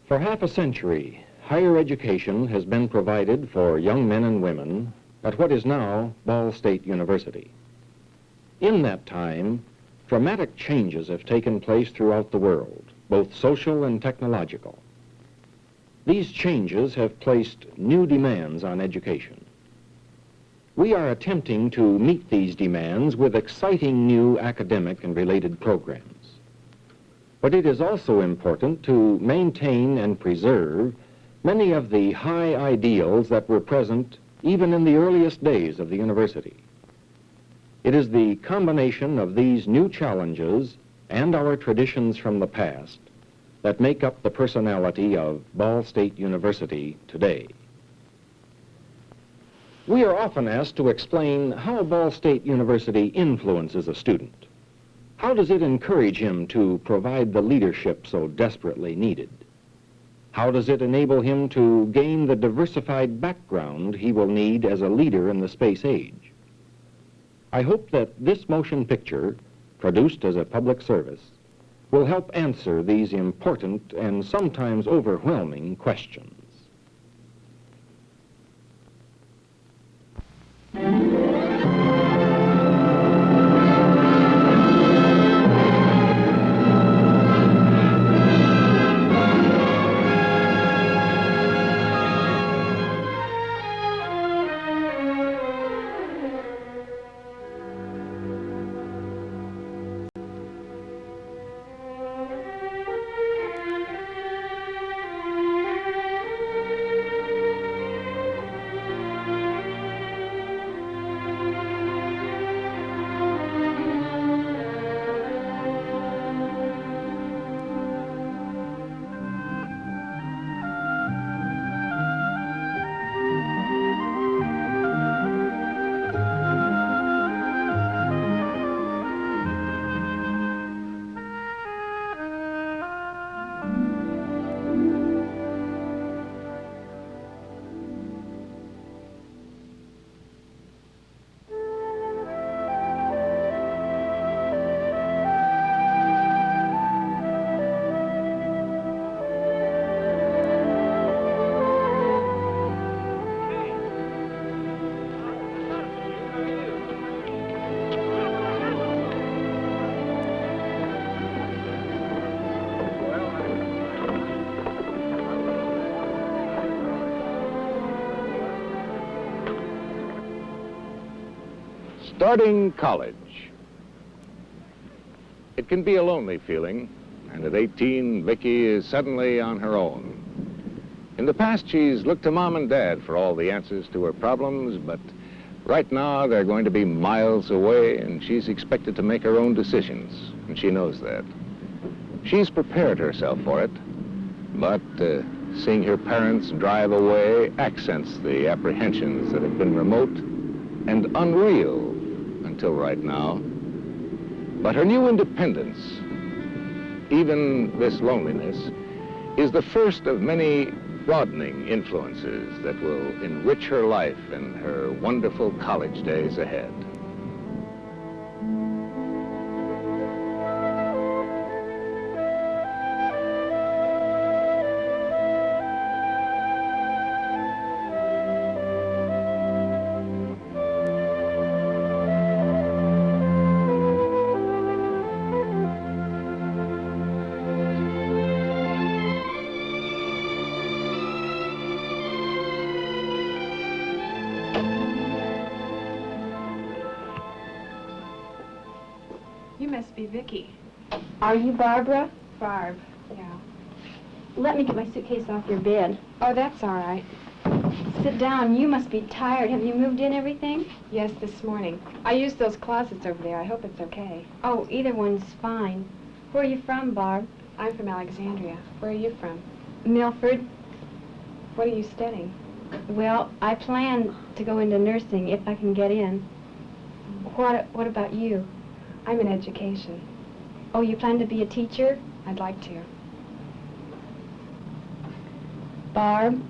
For half a century, higher education has been provided for young men and women at what is now Ball State University. In that time, dramatic changes have taken place throughout the world, both social and technological. These changes have placed new demands on education. We are attempting to meet these demands with exciting new academic and related programs. But it is also important to maintain and preserve many of the high ideals that were present even in the earliest days of the university. It is the combination of these new challenges and our traditions from the past that make up the personality of Ball State University today. We are often asked to explain how Ball State University influences a student. How does it encourage him to provide the leadership so desperately needed? How does it enable him to gain the diversified background he will need as a leader in the space age? I hope that this motion picture, produced as a public service, will help answer these important and sometimes overwhelming questions. Starting college. It can be a lonely feeling, and at 18, Vicki is suddenly on her own. In the past, she's looked to Mom and Dad for all the answers to her problems, but right now they're going to be miles away, and she's expected to make her own decisions, and she knows that. She's prepared herself for it, but seeing her parents drive away accents the apprehensions that have been remote and unreal until right now. But her new independence, even this loneliness, is the first of many broadening influences that will enrich her life in her wonderful college days ahead. You must be Vicki. Are you Barbara? Barb, yeah. Let me get my suitcase off your bed. Oh, that's all right. Sit down. You must be tired. Have you moved in everything? Yes, this morning. I used those closets over there. I hope it's okay. Oh, either one's fine. Where are you from, Barb? I'm from Alexandria. Where are you from? Milford. What are you studying? Well, I plan to go into nursing if I can get in. What about you? I'm in education. Oh, you plan to be a teacher? I'd like to. Barb,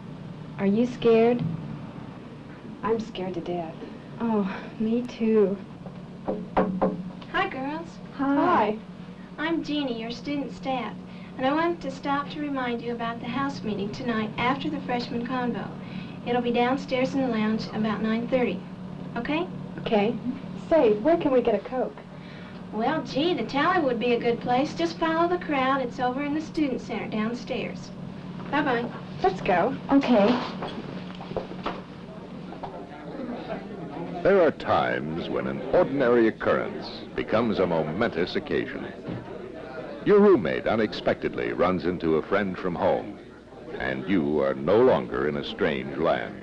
are you scared? I'm scared to death. Oh, me too. Hi, girls. Hi. I'm Jeannie, your student staff. And I wanted to stop to remind you about the house meeting tonight after the freshman convo. It'll be downstairs in the lounge about 9:30. Okay? Okay. Say, where can we get a Coke? Well, gee, the tally would be a good place. Just follow the crowd. It's over in the student center downstairs. Bye-bye. Let's go. Okay. There are times when an ordinary occurrence becomes a momentous occasion. Your roommate unexpectedly runs into a friend from home, and you are no longer in a strange land.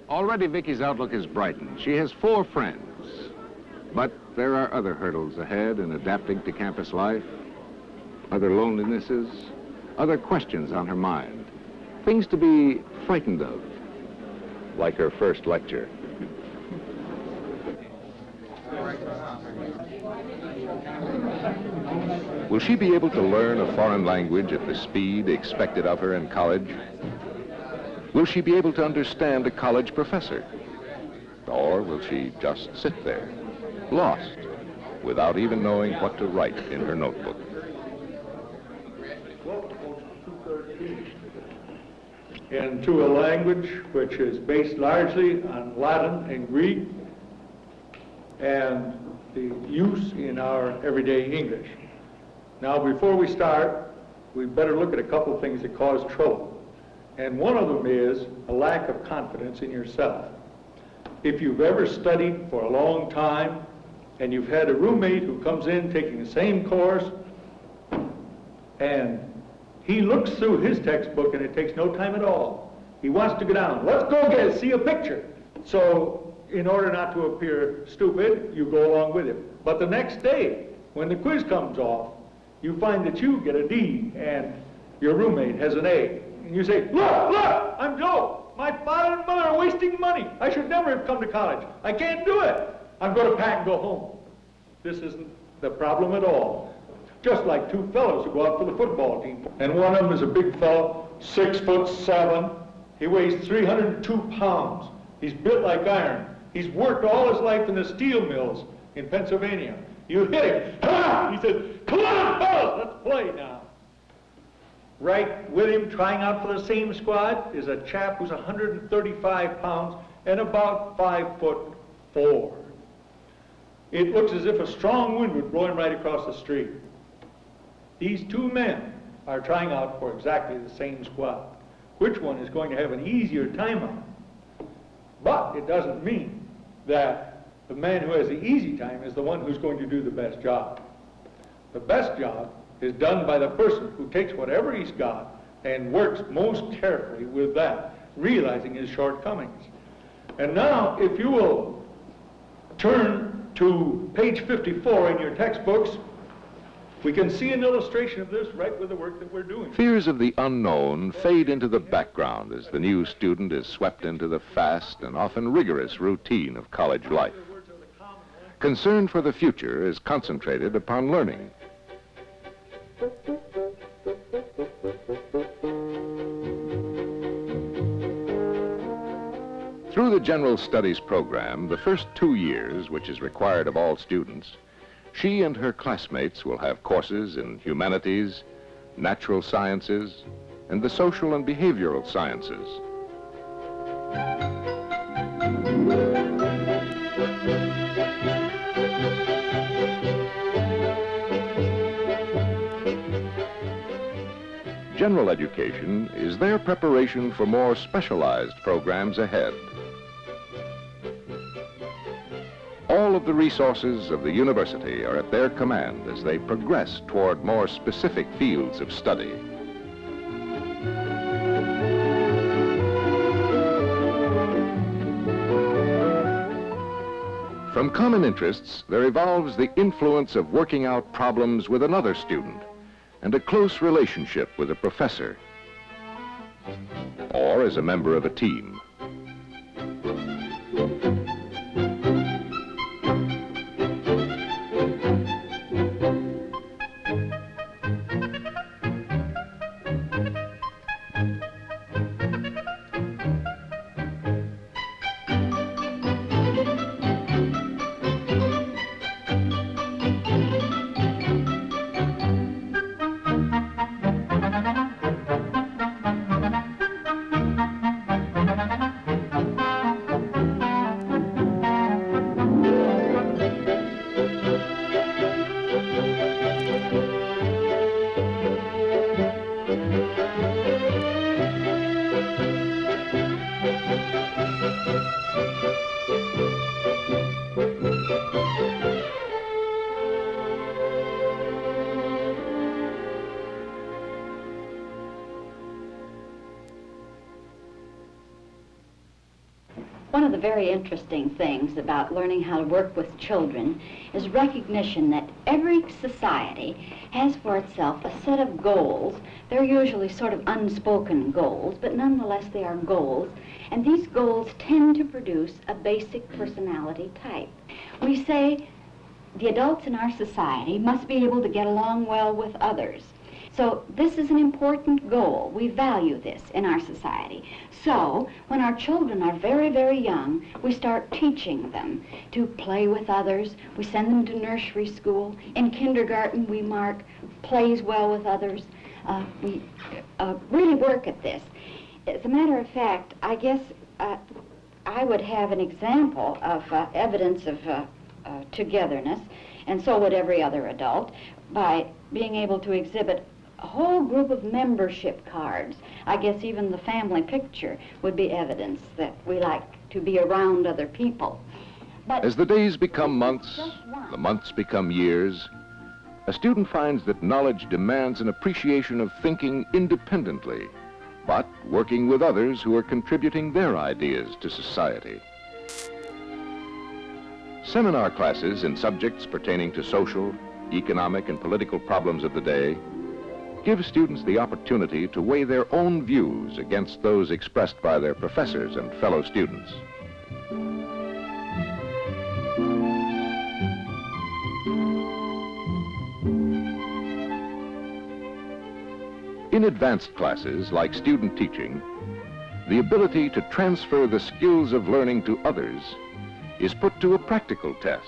Already Vicky's outlook is brightened. She has 4 friends. But there are other hurdles ahead in adapting to campus life, other lonelinesses, other questions on her mind, things to be frightened of, like her first lecture. Will she be able to learn a foreign language at the speed expected of her in college? Will she be able to understand a college professor? Or will she just sit there, lost, without even knowing what to write in her notebook? Into a language which is based largely on Latin and Greek and the use in our everyday English. Now, before we start, we better look at a couple of things that cause trouble. And one of them is a lack of confidence in yourself. If you've ever studied for a long time and you've had a roommate who comes in taking the same course and he looks through his textbook and it takes no time at all. He wants to go down. Let's go see a picture. So in order not to appear stupid, you go along with him. But the next day, when the quiz comes off, you find that you get a D and your roommate has an A. And you say, look, I'm Joe. My father and mother are wasting money. I should never have come to college. I can't do it. I'm going to pack and go home. This isn't the problem at all. Just like 2 fellows who go out for the football team. And one of them is a big fellow, 6'7". He weighs 302 pounds. He's built like iron. He's worked all his life in the steel mills in Pennsylvania. You hit him. Ha! He says, come on, fellas, let's play now. Right with him, trying out for the same squad, is a chap who's 135 pounds and about 5'4". It looks as if a strong wind would blow him right across the street. These 2 men are trying out for exactly the same squad. Which one is going to have an easier time on it? But it doesn't mean that the man who has the easy time is the one who's going to do the best job. The best job is done by the person who takes whatever he's got and works most carefully with that, realizing his shortcomings. And now, if you will turn to page 54 in your textbooks, we can see an illustration of this right with the work that we're doing. Fears of the unknown fade into the background as the new student is swept into the fast and often rigorous routine of college life. Concern for the future is concentrated upon learning. Through the General Studies program, the first 2 years, which is required of all students, she and her classmates will have courses in humanities, natural sciences, and the social and behavioral sciences. General education is their preparation for more specialized programs ahead. All of the resources of the university are at their command as they progress toward more specific fields of study. From common interests, there evolves the influence of working out problems with another student and a close relationship with a professor, or as a member of a team. One of the very interesting things about learning how to work with children is recognition that every society has for itself a set of goals. They're usually sort of unspoken goals, but nonetheless they are goals. And these goals tend to produce a basic personality type. We say the adults in our society must be able to get along well with others. So this is an important goal. We value this in our society. So when our children are very, very young, we start teaching them to play with others. We send them to nursery school. In kindergarten, we mark plays well with others. We really work at this. As a matter of fact, I guess I would have an example of evidence of togetherness, and so would every other adult, by being able to exhibit a whole group of membership cards. I guess even the family picture would be evidence that we like to be around other people. But As the days become months, the months become years, a student finds that knowledge demands an appreciation of thinking independently, but working with others who are contributing their ideas to society. Seminar classes in subjects pertaining to social, economic, and political problems of the day give students the opportunity to weigh their own views against those expressed by their professors and fellow students. In advanced classes, like student teaching, the ability to transfer the skills of learning to others is put to a practical test.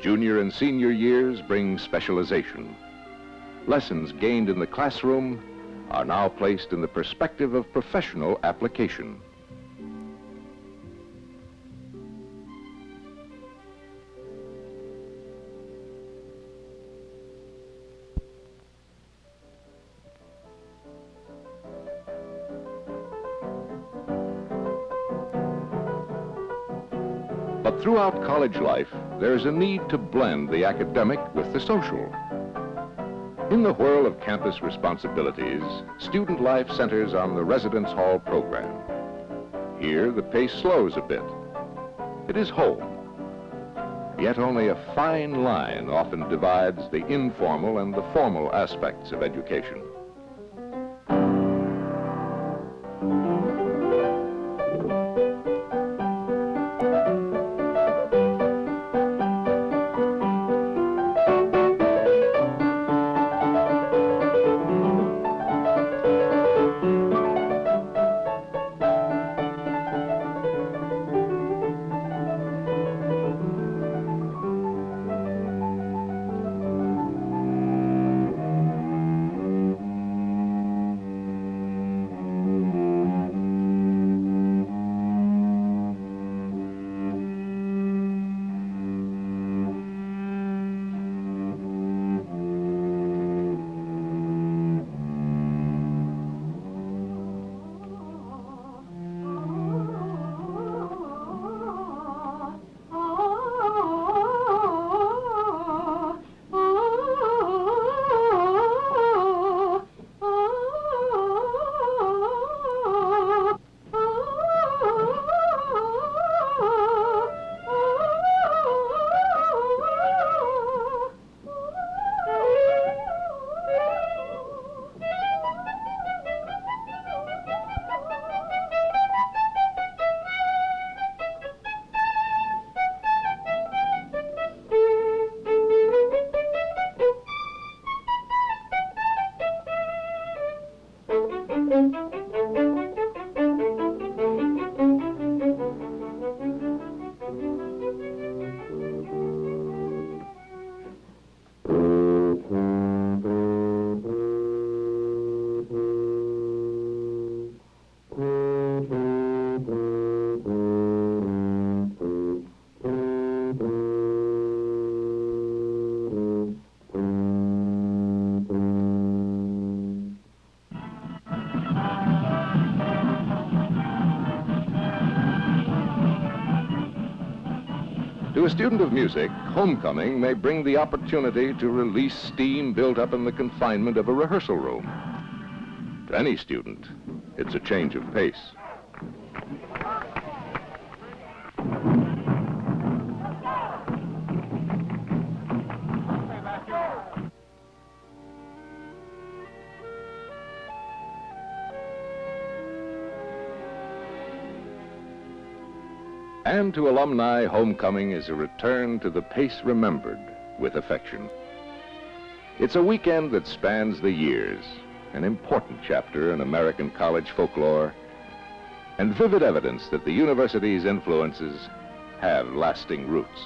Junior and senior years bring specialization. Lessons gained in the classroom are now placed in the perspective of professional application. But throughout college life, there is a need to blend the academic with the social. In the whirl of campus responsibilities, student life centers on the residence hall program. Here, the pace slows a bit. It is home. Yet only a fine line often divides the informal and the formal aspects of education. To a student of music, homecoming may bring the opportunity to release steam built up in the confinement of a rehearsal room. To any student, it's a change of pace. And to alumni, homecoming is a return to the pace remembered with affection. It's a weekend that spans the years, an important chapter in American college folklore, and vivid evidence that the university's influences have lasting roots.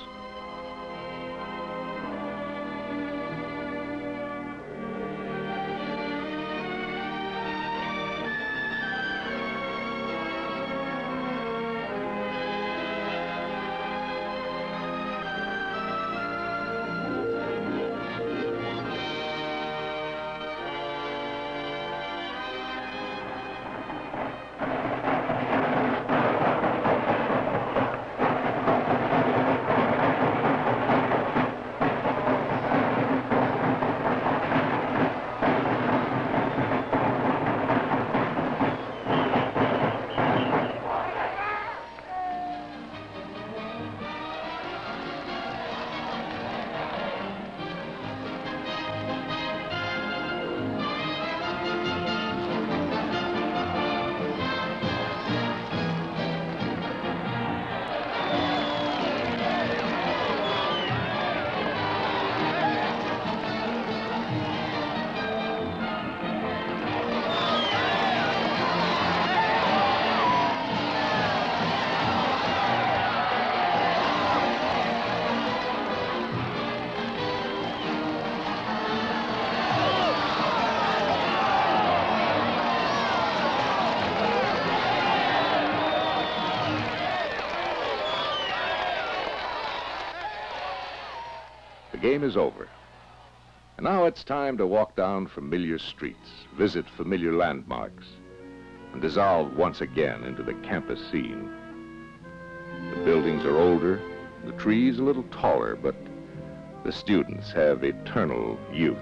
The game is over. And now it's time to walk down familiar streets, visit familiar landmarks, and dissolve once again into the campus scene. The buildings are older, the trees a little taller, but the students have eternal youth.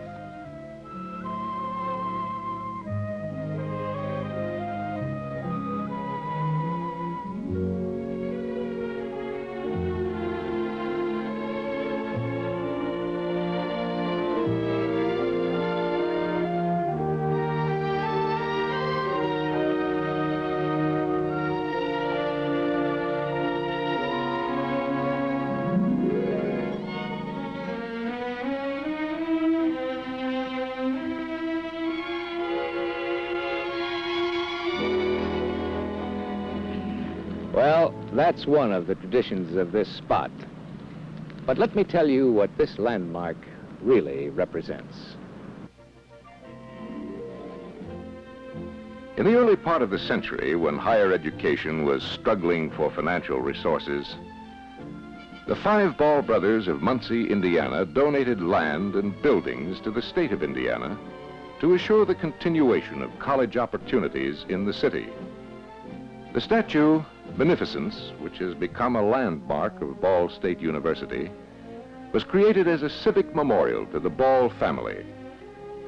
Well, that's one of the traditions of this spot. But let me tell you what this landmark really represents. In the early part of the century, when higher education was struggling for financial resources, the five Ball brothers of Muncie, Indiana, donated land and buildings to the state of Indiana to assure the continuation of college opportunities in the city. The statue, Beneficence, which has become a landmark of Ball State University, was created as a civic memorial to the Ball family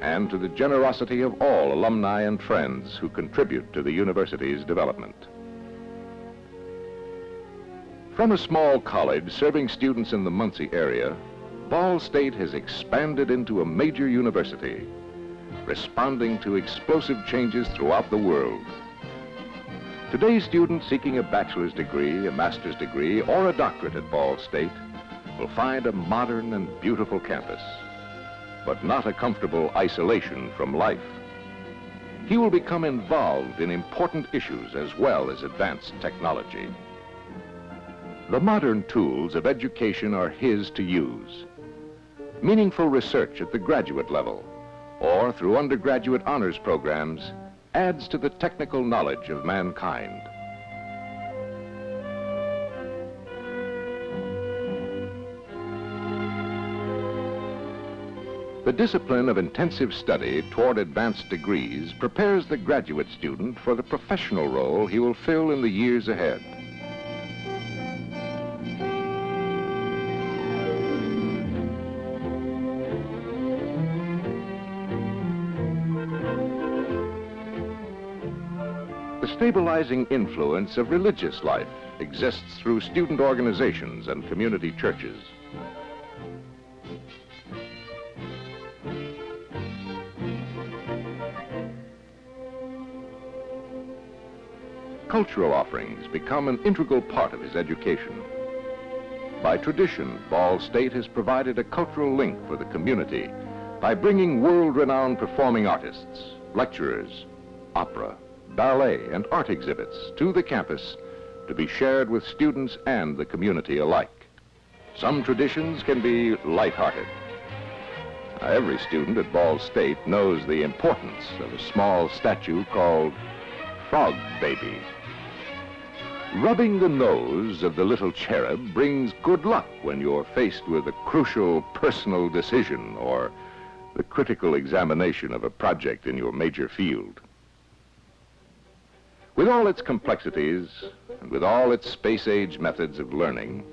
and to the generosity of all alumni and friends who contribute to the university's development. From a small college serving students in the Muncie area, Ball State has expanded into a major university, responding to explosive changes throughout the world. Today's students seeking a bachelor's degree, a master's degree, or a doctorate at Ball State will find a modern and beautiful campus, but not a comfortable isolation from life. He will become involved in important issues as well as advanced technology. The modern tools of education are his to use. Meaningful research at the graduate level or through undergraduate honors programs adds to the technical knowledge of mankind. The discipline of intensive study toward advanced degrees prepares the graduate student for the professional role he will fill in the years ahead. stabilizing influence of religious life exists through student organizations and community churches. Cultural offerings become an integral part of his education. By tradition, Ball State has provided a cultural link for the community by bringing world-renowned performing artists, lecturers, opera, ballet, and art exhibits to the campus to be shared with students and the community alike. Some traditions can be lighthearted. Now, every student at Ball State knows the importance of a small statue called Frog Baby. Rubbing the nose of the little cherub brings good luck when you're faced with a crucial personal decision or the critical examination of a project in your major field. With all its complexities and with all its space-age methods of learning,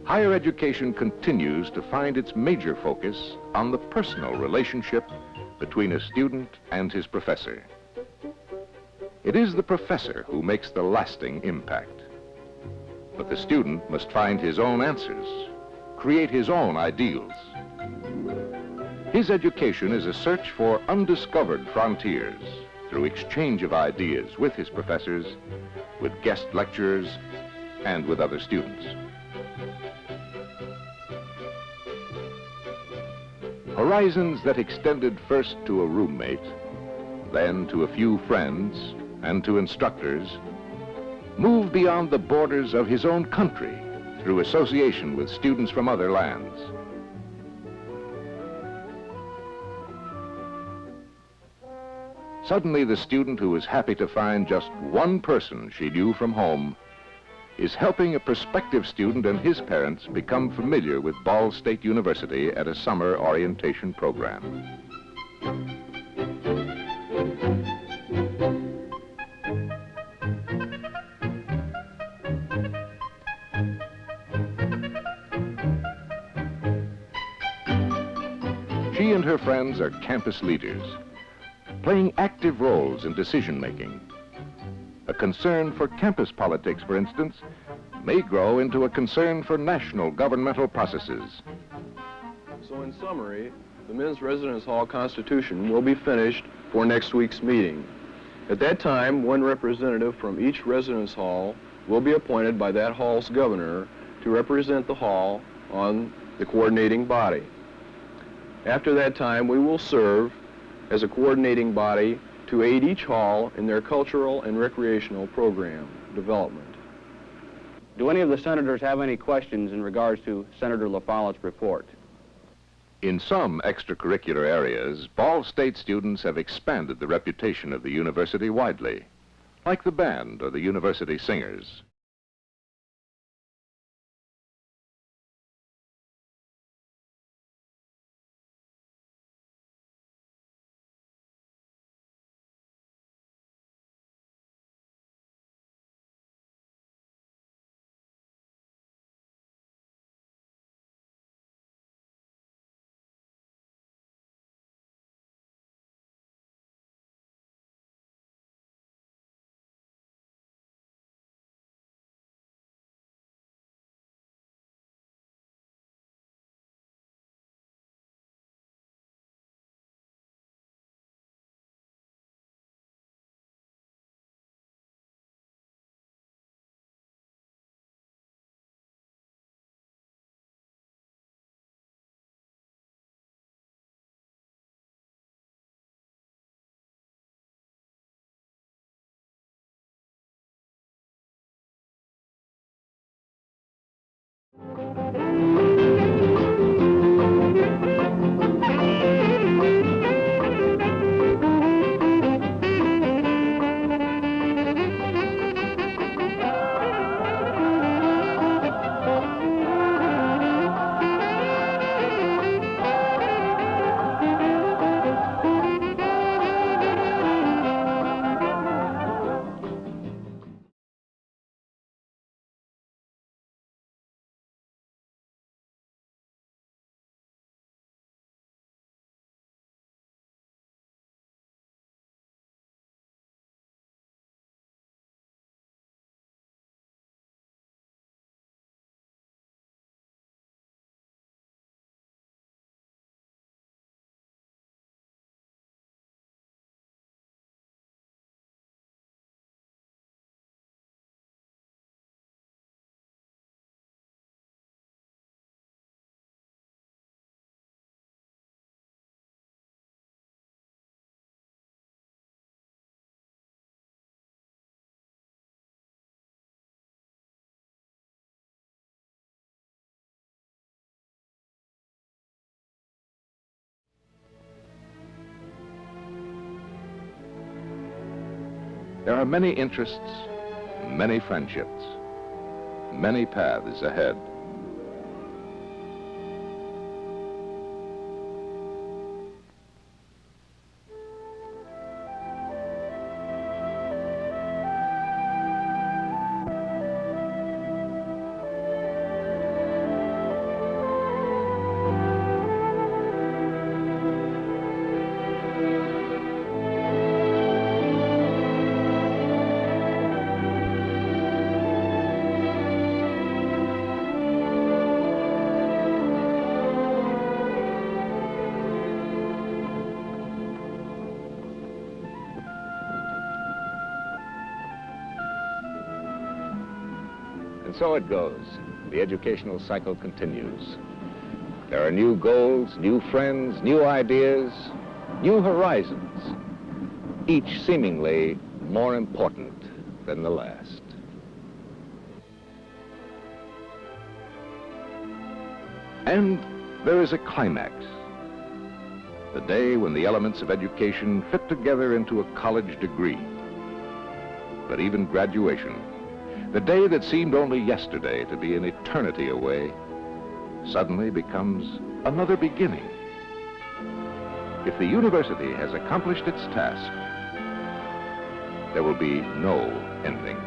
higher education continues to find its major focus on the personal relationship between a student and his professor. It is the professor who makes the lasting impact. But the student must find his own answers, create his own ideals. His education is a search for undiscovered frontiers through exchange of ideas with his professors, with guest lecturers, and with other students. Horizons that extended first to a roommate, then to a few friends, and to instructors, move beyond the borders of his own country through association with students from other lands. Suddenly, the student who is happy to find just one person she knew from home is helping a prospective student and his parents become familiar with Ball State University at a summer orientation program. She and her friends are campus leaders, playing active roles in decision-making. A concern for campus politics, for instance, may grow into a concern for national governmental processes. So in summary, the Men's Residence Hall Constitution will be finished for next week's meeting. At that time, one representative from each residence hall will be appointed by that hall's governor to represent the hall on the coordinating body. After that time, we will serve as a coordinating body to aid each hall in their cultural and recreational program development. Do any of the senators have any questions in regards to Senator LaFollette's report? In some extracurricular areas, Ball State students have expanded the reputation of the university widely, like the band or the university singers. There are many interests, many friendships, many paths ahead. And so it goes. The educational cycle continues. There are new goals, new friends, new ideas, new horizons, each seemingly more important than the last. And there is a climax. The day when the elements of education fit together into a college degree. But even graduation, the day that seemed only yesterday to be an eternity away, suddenly becomes another beginning. If the university has accomplished its task, there will be no ending.